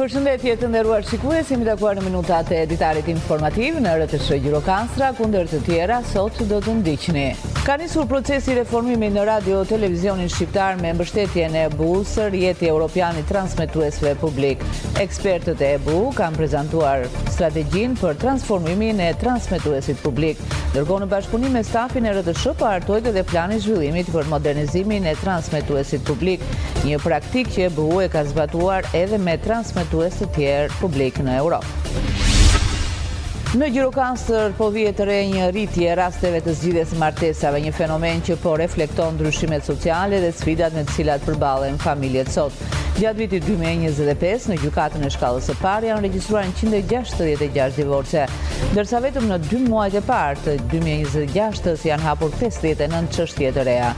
Përshëndetje të nderuar shikues, jemi takuar në minutat e editarit informativ në RTS Gjirokastra, kundër të tjera sot do të ndiqni. Ka nisur procesi reformimi në radio televizionin shqiptar me mbështetjen e EBU-s, rjeti evropian i transmetuesve publik. Ekspertët e EBU kanë prezantuar strategjinë për transformimin e transmetuesit publik. Ndërkohë në bashkëpunim me stafin e RTS po hartohet edhe plani i zhvillimit për modernizimin e transmetuesit publik, një praktikë që EBU e ka zbatuar edhe me transmetues të tjerë publik në Europë. Në Gjirokastër po vije të re një rritje rasteve të zgjidhjes martesave, një fenomen që po reflekton ndryshimet sociale dhe sfidat me të cilat përballen familjet sot. Gjatë vitit 2025 në gjykatën e shkallës së parë janë regjistruar 166 divorce, ndërsa vetëm në 2 muajt e parë të 2026 janë hapur 59 çështje të reja.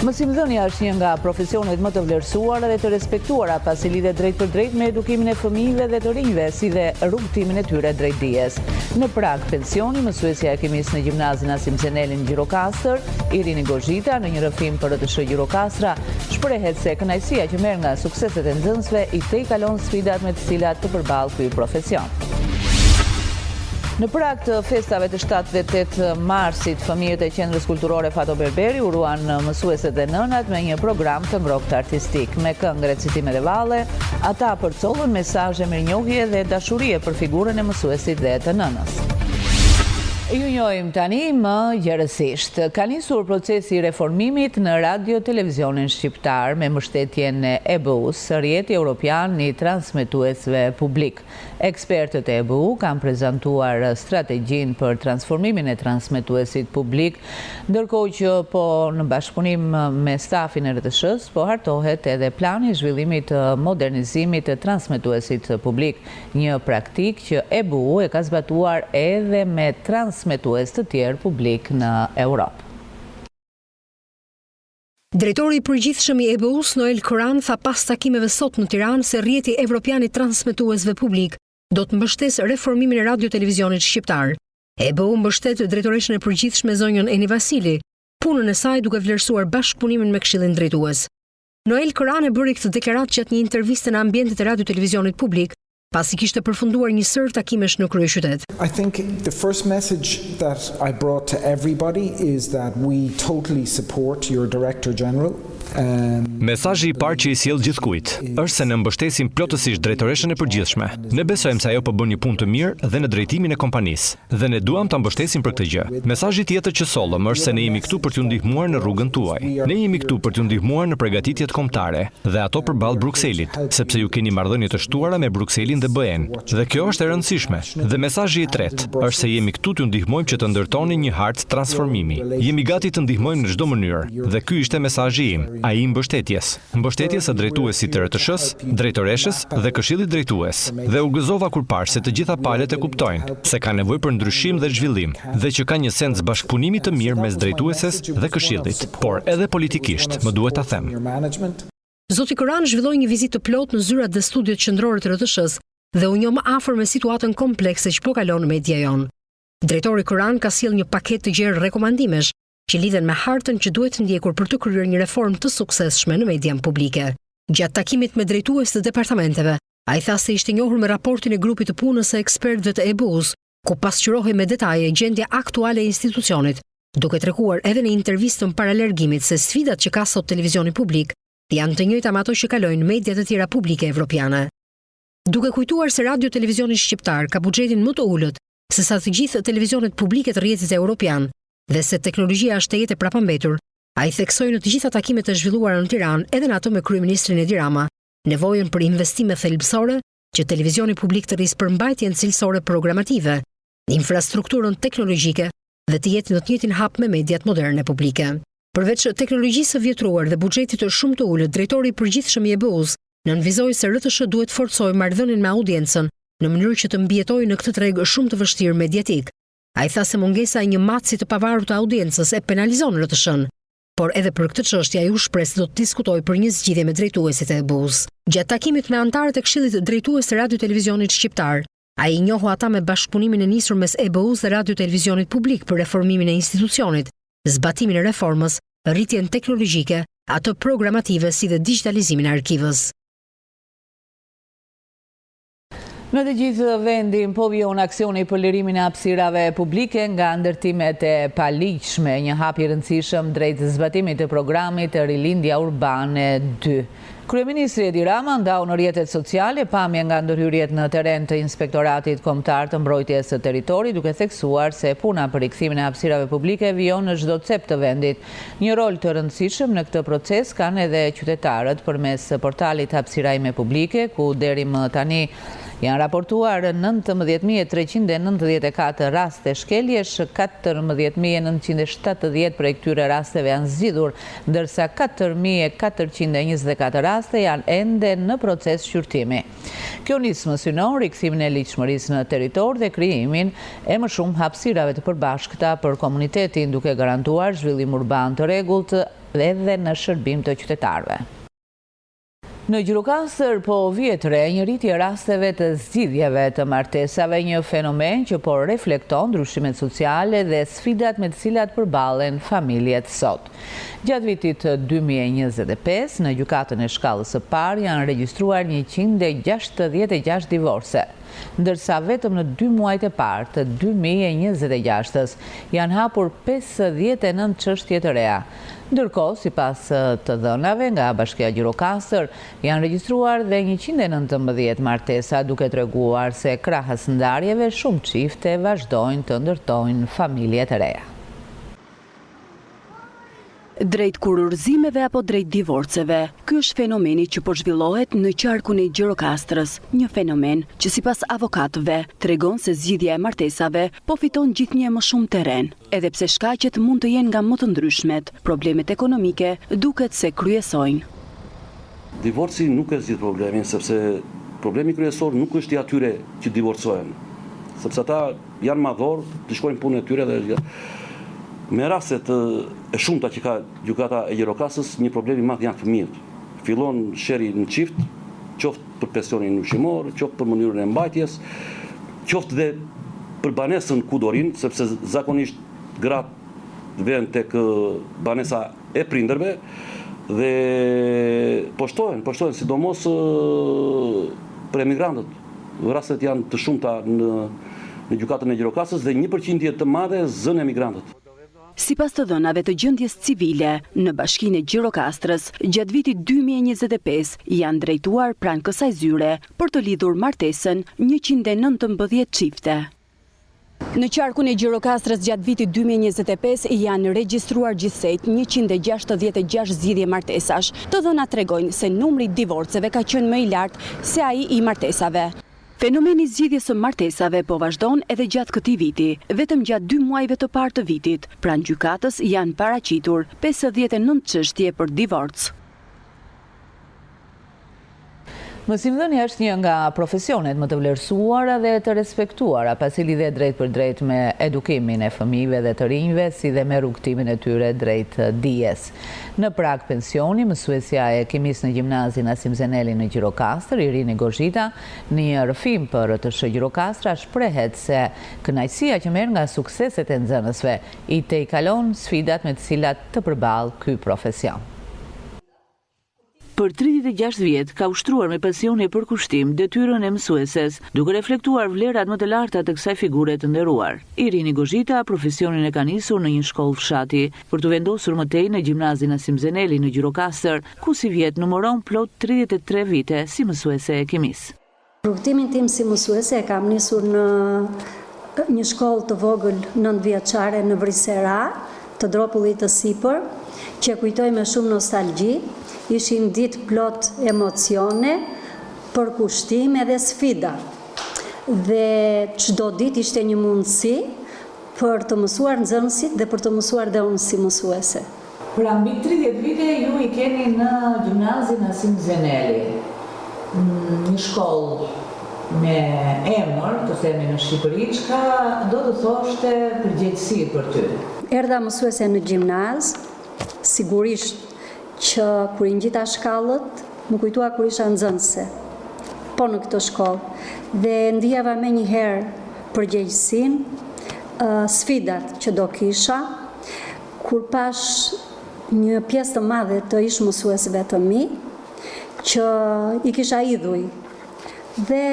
Mësimdhënia është një nga profesionet më të vlerësuara dhe të respektuara, pasi lidhet drejt për drejt me edukimin e fëmijëve dhe të rinjve, si dhe rrugtimin e tyre drejt dijes. Në prag pensioni, mësuesja e kimisë në gjimnazin Asim Zeneli në Gjirokastër, Irini Gozhita, në një rrëfim për RTS Gjirokastra, shprehet se kënaqësia që merr nga sukseset e nxënësve i tejkalon sfidat me të cilat të përballë ky profesion. Në prag të festave të 7 dhe 8 marsit, fëmijët e qendrës kulturore Fato Berberi uruan mësueset dhe nënat me një program të ngrohtë artistik. Me këngë, recitime dhe valle, ata përcollën mesazhe mirënjohje dhe dashurie për figurën e mësuesit dhe të nënës. Ju njohim tani më gjërësisht. Ka nisur procesi i reformimit në radio televizionin shqiptar me mbështetjen e EBU-s, rjeti evropian i transmetuesve publik. Ekspertët e EBU kanë prezantuar strategjinë për transformimin e transmetuesit publik, ndërkohë që po në bashkëpunim me stafin e RTS-s po hartohet edhe plani i zhvillimit të modernizimit të transmetuesit publik, një praktikë që EBU e ka zbatuar edhe me transmetues të tjerë publik në Europë. Drejtori i përgjithshëm i EBU-s, Noel Koran, tha pas takimeve sot në Tiranë se rjeti evropian i transmetuesve publik do të mbështes reformimin e radio-televizionit shqiptar. EBU mbështet drejtoreshën e përgjithshme zonjën Eni Vasili, punën e saj duke vlerësuar bashkëpunimin me Këshillin Drejtues. Noel Koran e bëri këtë deklaratë gjatë një interviste në ambientet e radio-televizionit publik, pasi kishte përfunduar një sër takimesh në kryeqytet. I think the first message that I brought to everybody is that we totally support your Director General. Mesazhi i parë që i sjell gjithkujt është se ne mbështesim plotësisht drejtoreshën e përgjithshme. Ne besojmë se ajo po bën një punë të mirë dhe në drejtimin e kompanisë dhe ne duam ta mbështesim për këtë gjë. Mesazhi tjetër që sollëm është se ne jemi këtu për t'ju ndihmuar në rrugën tuaj. Ne jemi këtu për t'ju ndihmuar në përgatitjet kombëtare dhe ato përballë Brukselit, sepse ju keni marrëdhënie të shtuara me Brukselin dhe BE-n. Dhe kjo është e rëndësishme. Dhe mesazhi i tretë është se jemi këtu t'ju ndihmojmë që të ndërtoni një hartë transformimi. Jemi gati të ndihmojmë në çdo mënyrë dhe ky ishte mesazhi im. Ai mbështetjes së drejtuesit të RTS-s, drejtoreshës dhe Këshillit Drejtues. Dhe u gëzova kur parë se të gjitha palët e kuptojnë se ka nevojë për ndryshim dhe zhvillim, dhe që ka një sens bashkëpunimi të mirë mes drejtueses dhe Këshillit, por edhe politikisht, më duhet ta them. Zoti Koran zhvilloi një vizitë të plotë në zyrat dhe studiot qendrore të RTS-s dhe u njoh më afër me situatën komplekse që po kalon media jon. Drejtori Koran ka sjell një paketë të gjerë rekomandimesh që lidhen me hartën që duhet ndjekur për të kryer një reformë të suksesshme në median publike. Gjatë takimit me drejtues të departamenteve, ai tha se ishte njohur me raportin e grupit të punës së ekspertëve të EBU-s, ku pasqyrohej me detaje gjendja aktuale e institucionit, duke treguar edhe në intervistën para largimit se sfidat që ka sot televizioni publik janë të njëjta me ato që kalojnë mediat e tjera publike evropiane. Duke kujtuar se radio-televizioni shqiptar ka buxhetin më të ulët se sa të gjithë televizionet publike të rrjetit evropian, dhe se teknologjia është e jetë e prapambetur, ai theksoi në të gjitha takimet e zhvilluara në Tiranë, edhe në ato me kryeministrin Edi Rama, nevojën për investime thelbësore që televizioni publik të rrisë përmbajtjen cilësore programative, infrastrukturën teknologjike dhe të jetë në të njëjtin hap me mediat moderne publike. Përveç teknologjisë së vjetruar dhe buxhetit të shumë të ulët, drejtori i përgjithshëm i EBU-s nënvizoi se RTS duhet forcojë marrëdhënien me audiencën në mënyrë që të mbijetojë në këtë treg shumë të vështirë mediatik. Ai tha se mungesa e një matësi të pavarur të audiencës e penalizon RTS-n, por edhe për këtë çështje ai u shpreh se do të diskutojë për një zgjidhje me drejtuesit e EBU-s. Gjatë takimit me anëtarët e Këshillit Drejtues të Radio-Televizionit Shqiptar, ai i njohu ata me bashkëpunimin e nisur mes EBU-s dhe Radio-Televizionit Publik për reformimin e institucionit, zbatimin e reformës, rritjen teknologjike, ato programative si dhe digitalizimin e arkivës. Në të gjithë vendin po vijon aksioni për lirimin e hapësirave publike nga ndërtimet e paligjshme, një hap i rëndësishëm drejt zbatimit të programit të Rilindja Urbane 2. Kryeministri Edi Rama ndau në rrjetet sociale pamje nga ndërhyrjet në terren të Inspektoratit Kombëtar të Mbrojtjes së Territorit, duke theksuar se puna për rikthimin e hapësirave publike vijon në çdo cep të vendit. Një rol të rëndësishëm në këtë proces kanë edhe qytetarët përmes portalit Hapësira ime publike, ku deri më tani janë raportuar 19.394 raste shkeljesh, 14.970 prej këtyre rasteve janë zgjidhur, ndërsa 4.424 raste janë ende në proces shqyrtimi. Kjo nismë synon rikthimin e ligjshmërisë në territor dhe krijimin e më shumë hapësirave të përbashkëta për komunitetin, duke garantuar zhvillim urban të rregullt edhe në shërbim të qytetarëve. Në Gjirokastër po vjet re një rritje rasteve të zgjidhjeve të martesave, një fenomen që po reflekton ndryshimet sociale dhe sfidat me të cilat përballen familjet sot. Gjatë vitit 2025, në gjykatën e shkallës së parë janë regjistruar 166 divorce, ndërsa vetëm në 2 muajt e parë të 2026 janë hapur 59 çështje të reja. Ndërkohë, sipas të dhënave nga Bashkia Gjirokastër, janë regjistruar dhe 119 martesa, duke treguar se krahas ndarjeve shumë çifte vazhdojnë të ndërtojnë familje të reja. Drejt kurorëzimeve apo drejt divorceve, ky është fenomeni që po zhvillohet në qarkun e Gjirokastrës, një fenomen që sipas avokatëve tregon se zgjidhja e martesave po fiton gjithnjë më shumë terren, edhe pse shkaqet mund të jenë nga më të ndryshmet, problemet ekonomike duket se kryesojnë. Divorci nuk e zgjidh problemin, sepse problemi kryesor nuk është i atyre që divorcohen, sepse ata janë madhor, të shkojnë punën e tyre dhe me rastet e shumta që ka gjykata e Gjirokastrës, një problem i madh janë fëmijët. Fillon sheri në çift, qoftë për pensionin ushqimor, qoftë për mënyrën e mbajtjes, qoftë dhe për banesën ku dorin, sepse zakonisht gratë vjen tek banesa e prindërve dhe poshtohen sidomos për emigrantët. Rastet janë të shumta në gjykatën e Gjirokastrës dhe 1% të madhe zën emigrantët. Sipas të dhënave të gjendjes civile, në Bashkinë e Gjirokastrës, gjatë vitit 2025 janë drejtuar pranë kësaj zyre për të lidhur martesën 119 çifte. Në qarkun e Gjirokastrës gjatë vitit 2025 janë regjistruar gjithsejt 166 zgjidhje martesash. Të dhënat tregojnë se numri i divorceve ka qenë më i lartë se ai i martesave. Fenomeni zgjidhjes së martesave po vazhdon edhe gjatë këtij viti. Vetëm gjatë 2 muajve të parë të vitit, pranë gjykatës janë paraqitur 59 çështje për divorc. Mësimdhënia është një nga profesionet më të vlerësuara dhe të respektuara, pasi lidhet drejt për drejt me edukimin e fëmijëve dhe të rinjve, si dhe me rrugtimin e tyre drejt dijes. Në prag pensioni, mësuesja e kimisë në gjimnazin Asim Zeneli në Gjirokastër, Irini Gozhita, në një rrëfim për TSH Gjirokastra, shprehet se kënaqësia që merr nga sukseset e nxënësve i tejkalon sfidat me të cilat të përball ky profesion. Për 36 vjet ka ushtruar me pasion e përkushtim detyrën e mësueses, duke reflektuar vlerat më të larta të kësaj figure të nderuar. Irini Gozhita profesionin e ka nisur në një shkollë fshati, për të vendosur më tej në gjimnazin Asim Zeneli në Gjirokastër, ku si vjet numëron plot 33 vite si mësuese e kimisë. Rrugtimin tim si mësuese e kam nisur në një shkollë të vogël 9 vjeçare në Vrisera, të Dropullit të Sipër, që kujtoj me shumë nostalgji. Ishin ditë plot emocione, përkushtim dhe sfida. Dhe çdo ditë ishte një mundësi për të mësuar nxënësit dhe për të mësuar dhe unë si mësuese. Pra mbi 30 vite ju i keni në gjimnazin Asim Zeneli, një shkollë me emër, të themi në Shqipëri, çka do të thoshte përgjegjësi për ty? Erdha mësuese në gjimnaz, sigurisht që kur i ngjita shkallët, më kujtua kur isha nxënëse, po në këtë shkollë, dhe ndjeva me njëherë përgjegjësinë, sfidat që do kisha, kur pash një pjesë të madhe të ish mësuesve të mi, që i kisha idhuj. Dhe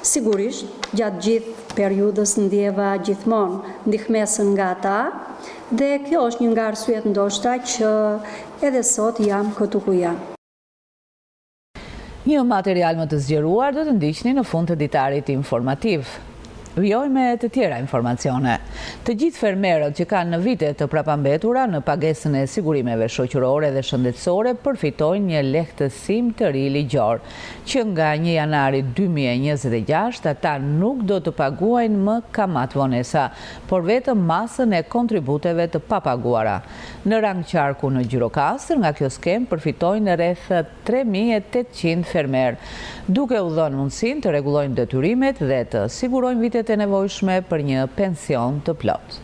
Sigurisht, gjatë gjithë periudhës ndjeva gjithmonë ndihmesën nga ata, dhe kjo është një nga arsyet ndoshta që edhe sot jam këtu ku jam. Një material më të zgjeruar do të ndiqni në fund të ditarit informativ. Vjoj me të tjera informacione. Të gjithë fermerët që kanë në vite të prapambetura në pagesën e sigurimeve shoqërore dhe shëndetësore përfitojnë një lehtësim të ri ligjor, që nga 1 janari 2026 ata nuk do të paguajnë më kamat vonesa, por vetëm masën e kontributeve të papaguara. Në rang qarku në Gjirokastër, nga kjo skem përfitojnë rreth 3800 fermerë, duke u dhënë mundësinë të rregullojnë detyrimet dhe të sigurojnë vitet e nevojshme për një pension të plot.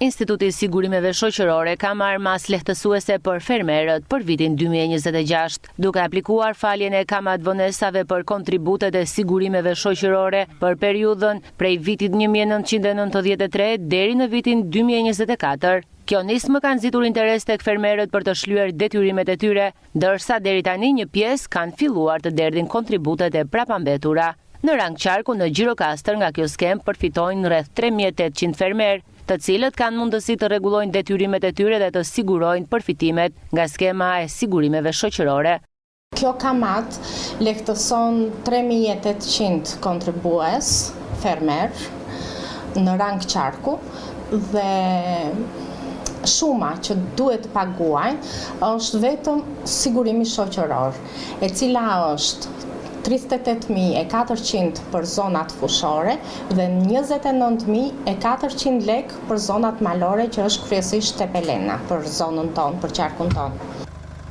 Instituti i Sigurimeve Shoqërore ka marrë mas lehtësuese për fermerët për vitin 2026, duke aplikuar faljen e kamat vonesave për kontributet e sigurimeve shoqërore për periudhën prej vitit 1993 deri në vitin 2024. Kjo nismë ka nxitur interes tek fermerët për të shlyer detyrimet e tyre, ndërsa deri tani një pjesë kanë filluar të derdhin kontributet e prapambetura. Në rang qarku në Gjirokastër nga kjo skem përfitojnë rreth 3800 fermerë, të cilët kanë mundësi të rregullojnë detyrimet e tyre dhe të sigurojnë përfitimet nga skema e sigurimeve shoqërore. Kjo kamat lehtëson 3800 kontribues fermer në rang qarku dhe shuma që duhet të paguajnë është vetëm sigurimi shoqëror, e cila është 38.400 për zonat fushore dhe 29.400 lek për zonat malore, që është kryesisht Tepelena për zonën tonë, për qarkun tonë.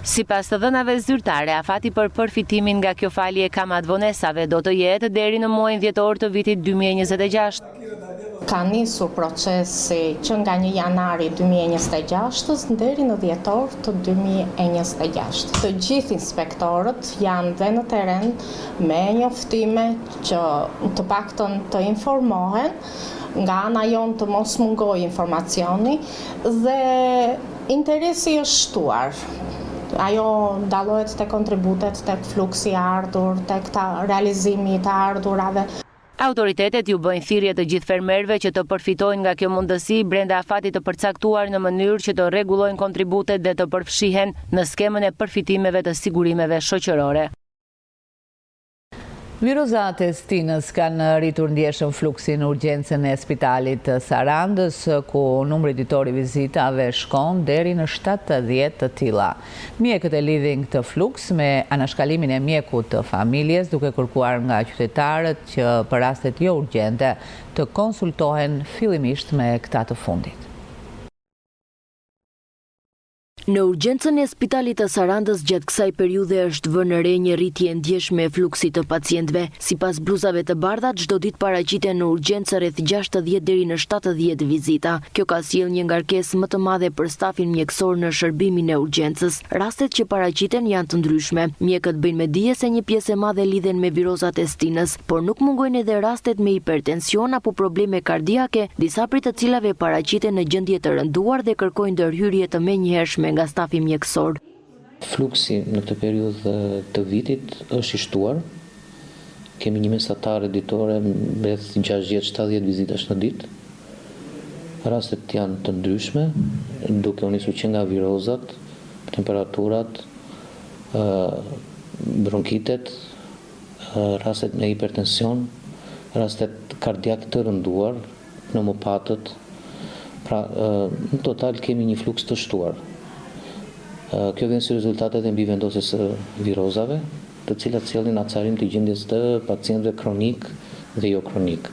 Sipas të dhënave zyrtare, afati për përfitimin nga kjo falje kamat vonesave do të jetë deri në muajin dhjetor të vitit 2026. Ka nisur procesi që nga 1 janari 2026 deri në dhjetor të 2026. Të gjithë inspektorët janë dhe në teren me njoftime që të paktën të informohen, nga ana jonë të mos mungoj informacioni dhe interesi është shtuar. Ajo dallohet te kontributet, tek fluksi i ardhur, tek realizimi i të ardhurave. Autoritetet ju bëjnë thirrje të gjithë fermerëve që të përfitojnë nga kjo mundësi brenda afatit të përcaktuar në mënyrë që të rregullojnë kontributet dhe të përfshihen në skemën e përfitimeve të sigurimeve shoqërore. Virozat e Stinës kanë rritur ndjeshëm fluksin në urgjencën e spitalit të Sarandës, ku numri ditor i vizitave shkon deri në 70 të tilla. Mjekët e lidhin këtë fluks me anashkalimin e mjekut të familjes, duke kërkuar nga qytetarët që për rastet jo urgjente të konsultohen fillimisht me këta të fundit. Në urgjencën e spitalit të Sarandës gjatë kësaj periudhe është vënë re një rritje ndjeshme e fluksit të pacientëve. Sipas bluzave të bardha, çdo ditë paraqiten në urgjencë rreth 60 deri në 70 vizita. Kjo ka sjellë një ngarkesë më të madhe për stafin mjekësor në shërbimin e urgjencës. Rastet që paraqiten janë të ndryshme. Mjekët bëjnë me dije se një pjesë e madhe lidhen me virozat e Stinës, por nuk mungojnë edhe rastet me hipertension apo probleme kardiake, disa prej të cilave paraqiten në gjendje të rënduar dhe kërkojnë ndërhyrje të menjëhershme nga stafi mjekësor. Fluksi në këtë periudhë të vitit është i shtuar. Kemi një mesatare ditore rreth 60-70 vizitash në ditë. Rastet janë të ndryshme, duke u nisur që nga virozat, temperaturat, bronkitet, rastet me hipertension, rastet kardiak të rënduar, pneumopatët. Pra, në total kemi një fluks të shtuar. Kjo vjen si rezultatet e mbivendosjes së virozave, të cilat sjellin acarim të gjendjes të pacientëve kronik dhe jo kronik.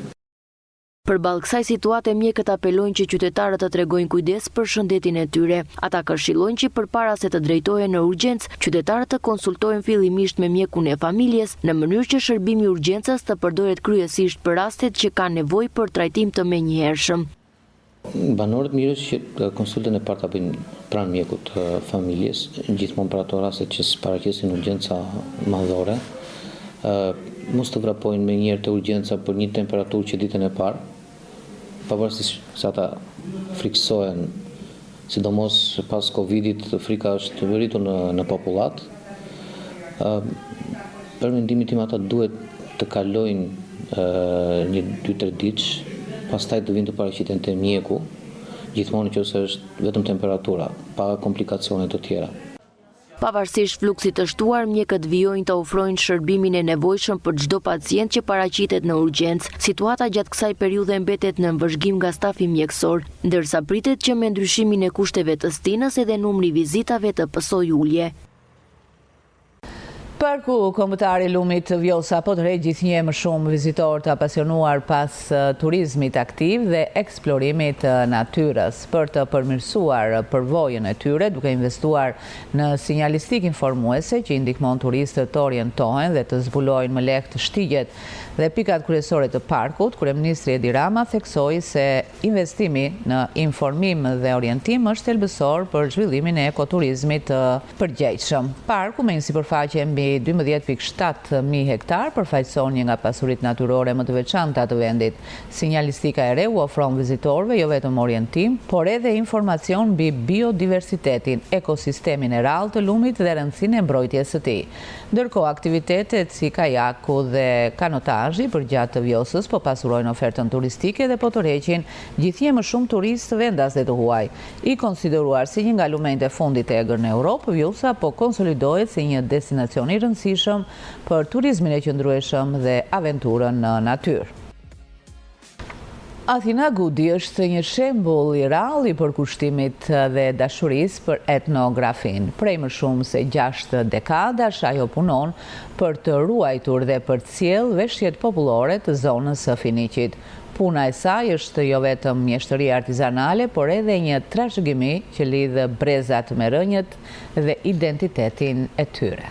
Përballë kësaj situate, mjekët apelojnë që qytetarët të tregojnë kujdes për shëndetin e tyre. Ata këshillojnë që përpara se të drejtohen në urgjencë, qytetarët të konsultohen fillimisht me mjekun e familjes, në mënyrë që shërbimi i urgjencës të përdoret kryesisht për rastet që kanë nevojë për trajtim të menjëhershëm. Banorët mirë që konsultën e parë ta bëjnë pranë mjekut të familjes, gjithmonë për ato raste që paraqesin urgjenca madhore, mos të vrapojnë me njëherë të urgjenca për një temperaturë që ditën e parë, pavarësisht se ata friksohen, sidomos pas Covidit, frika është rritur në popullat. Për mendimin tim ata duhet të kalojnë një 2-3 ditë, pastaj të vinë të paraqiten te mjeku, gjithmonë nëse është vetëm temperatura, pa komplikacione të tjera. Pavarësisht fluksit të shtuar, mjekët vijojnë të ofrojnë shërbimin e nevojshëm për çdo pacient që paraqitet në urgjencë. Situata gjatë kësaj periudhe mbetet në vëzhgim nga stafi mjekësor, ndërsa pritet që me ndryshimin e kushteve të stinës edhe numri vizitave të pësojë ulje. Parku kombëtar i lumit Vjosa po tërheq gjithnjë më shumë vizitorë të apasionuar pas turizmit aktiv dhe eksplorimit të natyrës. Për të përmirësuar përvojën e tyre, duke investuar në sinjalistik informuese që i ndihmon turistët të orientohen dhe të zbulojnë më lehtë shtigjet dhe pikat kryesore të parkut, kryeministri Edi Rama theksoi se investimi në informim dhe orientim është thelbësor për zhvillimin e ekoturizmit të përgjegjshëm. Parku me një sipërfaqe mbi 12.700 hektar përfaqëson një nga pasuritë natyrore më të veçanta të vendit. Sinjalistika e re u ofron vizitorëve jo vetëm orientim, por edhe informacion mbi biodiversitetin, ekosistemin e rrallë të lumit dhe rëndësinë e mbrojtjes së tij. Ndërkohë aktivitetet si kajaku dhe kanotazhi përgjatë të Vjosës po pasurojnë ofertën turistike dhe po tërheqin gjithnjë më shumë turistë vendas dhe të huaj. I konsideruar si një nga lumenjtë e fundit e egër në Europë, Vjosa po konsolidohet si një destinacion i rëndësishëm për turizmin e qëndrueshëm dhe aventurën në natyrë. Athina Gudi është një shembull i rrallë i përkushtimit dhe dashurisë për etnografin. Prej më shumë se 6 dekadash ajo punon për të ruajtur dhe për të sjellë veshjet popullore të zonës së Finiqit. Puna e saj është jo vetëm mjeshtëri artizanale, por edhe një trashëgimi që lidh brezat me rënjët dhe identitetin e tyre.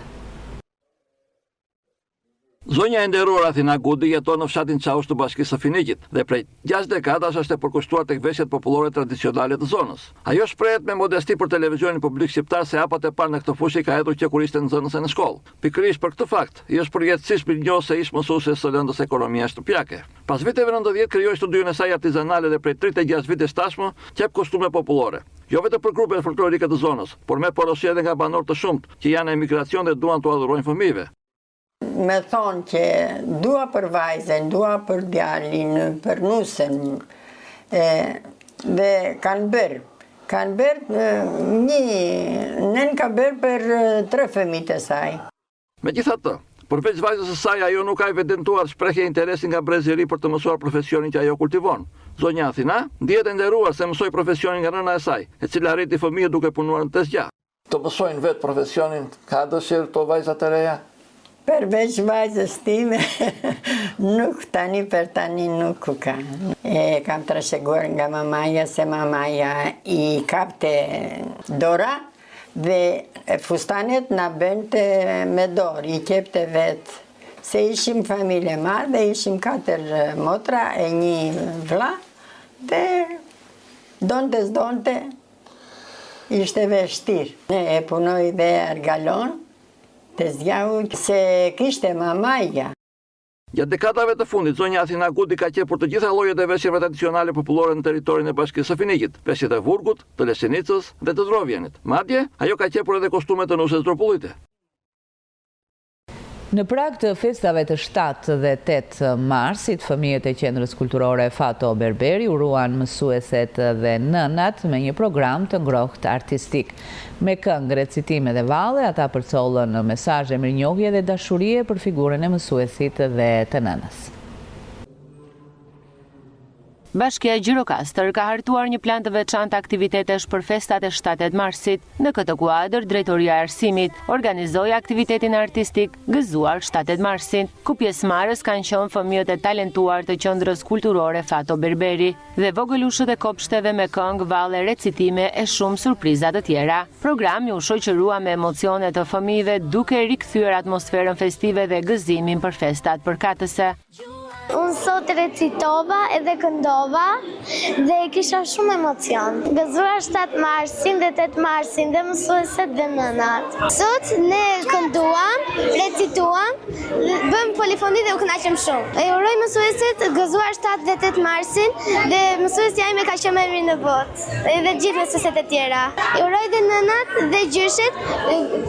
Zonja e nderuar Athina Gudi jeton në fshatin Çaush të Bashkisë së Finiqit dhe prej 6 dekadash është e përkushtuar tek veshjet popullore tradicionale të zonës. Ajo shprehet me modesti për televizionin publik shqiptar se hapat e parë në këtë fushë ka hedhur që kur ishte në zonës e në shkollë. Pikërisht për këtë fakt, i është përjetësisht mirënjohur se ish mësuese së lëndës ekonomia shtëpiake. Pas viteve 90 krijoi studion e saj artizanale dhe prej 36 vitesh tashmë qep kostume popullore. Jo vetëm për grupet folklorike të zonës, por me porosi edhe nga banorë të shumtë që janë në emigracion dhe duan t'u adhurojnë fëmijëve. Me thonë që dua për vajzen, dua për djalin, për nusen, dhe kanë bërë nën ka bërë për 3 fëmijët e saj. Megjithatë, përveç vajzës së saj, ajo nuk ka evidentuar shprehje interesi nga brezi i ri për të mësuar profesionin që ajo kultivon. Zonja Athina ndihet e nderuar se mësoi profesionin nga nëna e saj, e cila arriti fëmijë duke punuar në tezgja. Të mësojnë vetë profesionin, ka dëshirë to vajzat e reja? Përveç vajzës time, për tani nuk ka. Kam trashëguar nga mamaja se mamaja i kapte dora dhe fustanet na bënte me dorë, i kepte vetë. Se ishim familje marrë dhe ishim 4 motra e 1 vlla dhe donte ishte vështirë. Ne e punoj dhe argalon, të zgjahu se kishte mamaja. Gjatë dekadave të fundit, zonja Athina Gudi ka qepur të gjitha llojet e veshjeve tradicionale popullore në territorin e Bashkisë së Finiqit, veshjet e Vurgut, të Leshenicës dhe të Drovjenit. Madje, ajo ka qepur edhe kostumet të nusës Dropullite. Në prag të festave të 7 dhe 8 marsit, fëmijët e qendrës kulturore Fato Berberi uruan mësueset dhe nënat me një program të ngrohtë artistik. Me këngë, recitime dhe valle, ata përcollën mesazhe mirënjohje dhe dashurie për figurën e mësuesit dhe të nënës. Bashkia Gjirokastër ka hartuar një plan të veçantë aktivitetesh për festat e 7 marsit. Në këtë kuadër, Drejtoria e Arsimit organizoi aktivitetin artistik gëzuar 7 marsin, ku pjesëmarrës kanë qenë fëmijët e talentuar të qendrës kulturore Fato Berberi dhe vogëlushët e kopshteve me këngë, valle, recitime e shumë surpriza të tjera. Programi u shoqërua me emocione të fëmijëve duke rikthyer atmosferën festive dhe gëzimin për festat përkatëse. Unë sot recitova edhe këndova dhe kisha shumë emocion. Gëzuar 7 marsin dhe 8 marsin dhe mësueset dhe nënat. Sot ne kënduam, recituam, bëm polifoni dhe u kënaqem shumë. E uroj mësuesit gëzuar 7 dhe 8 marsin dhe mësuesja ime ka qenë më e mirë në botë. Edhe gjithë mësueset e tjera. E uroj dhe nënat dhe gjyshet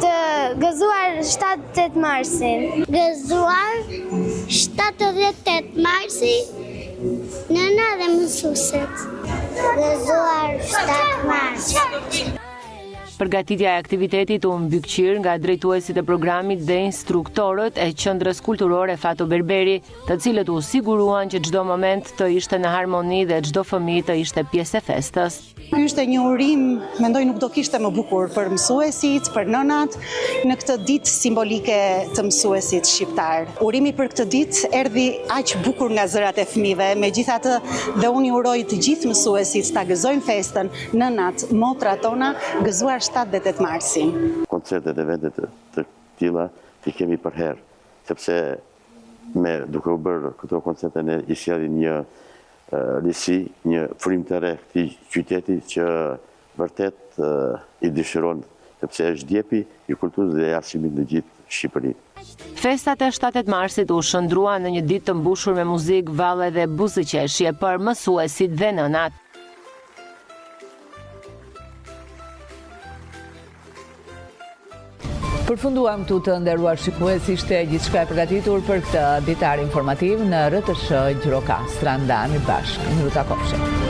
të gëzuar 7-8 marsin. Gëzuar 7-8 marsi, nëna dhe mësuesit. Gëzuar 7 marsi. Përgatitja e aktivitetit u mbykëqir nga drejtuesit e programit dhe instruktorët e Qendrës Kulturore Fato Berberi, të cilët u siguruan që çdo moment të ishte në harmoni dhe çdo fëmijë të ishte pjesë e festës. Ky ishte një urim, mendoj nuk do kishte më bukur për mësuesit, për nënat, në këtë ditë simbolike të mësuesit shqiptar. Urimi për këtë ditë erdhi aq bukur nga zërat e fëmijëve, megjithatë dhe unë i uroj të gjithë mësuesit ta gëzojnë festën, nënat, motrat tona, gëzuar 7 dhe 8 marsin. Koncertet e eventet të tilla i kemi për herë, sepse duke u bërë këto koncerte ne i sjellim një lisi, një frymë të re këtij qyteti që vërtet i dëshiron, sepse është djepi i kulturës dhe i arsimit në gjithë Shqipërinë. Festat e 7 marsit u shndruan në një ditë të mbushur me muzikë, valle dhe buzëqeshje për mësuesit dhe nënat. Përfunduam këtu të nderuar shikues, ishte gjithçka e përgatitur për këtë ditar informativ në RTS Gjirokastra. Ndahemi bashkë. Miru takofshim.